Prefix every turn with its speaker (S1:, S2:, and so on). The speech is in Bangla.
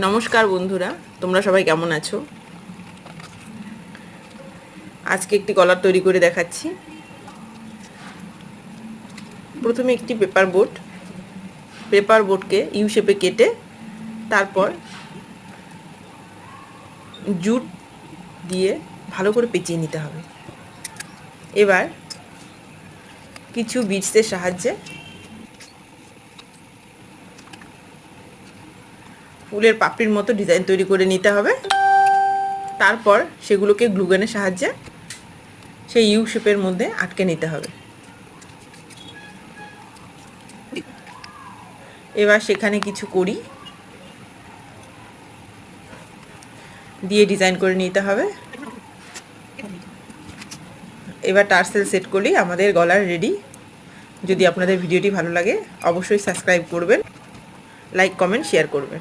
S1: नमस्कार बंधुरा তোমরা সবাই কেমন আছো। আজকে একটি গলার তৈরি করে দেখাচ্ছি। প্রথমে একটি পেপার বোর্ডকে ইউ শেপে কেটে তারপর জুট দিয়ে ভালো করে পেঁচিয়ে নিতে হবে। এবার কিছু বিটসের সাহায্যে ফুলের পাপড়ির মতো ডিজাইন তৈরি করে নিতে হবে। তারপর সেগুলোকে গ্লুগানের সাহায্যে সেই ইউ শেপের মধ্যে আটকে নিতে হবে। এবার সেখানে কিছু কড়ি দিয়ে ডিজাইন করে নিতে হবে। এবার টার্সেল সেট করলেই আমাদের গলার রেডি। যদি আপনাদের ভিডিওটি ভালো লাগে অবশ্যই সাবস্ক্রাইব করবেন, লাইক কমেন্ট শেয়ার করবেন।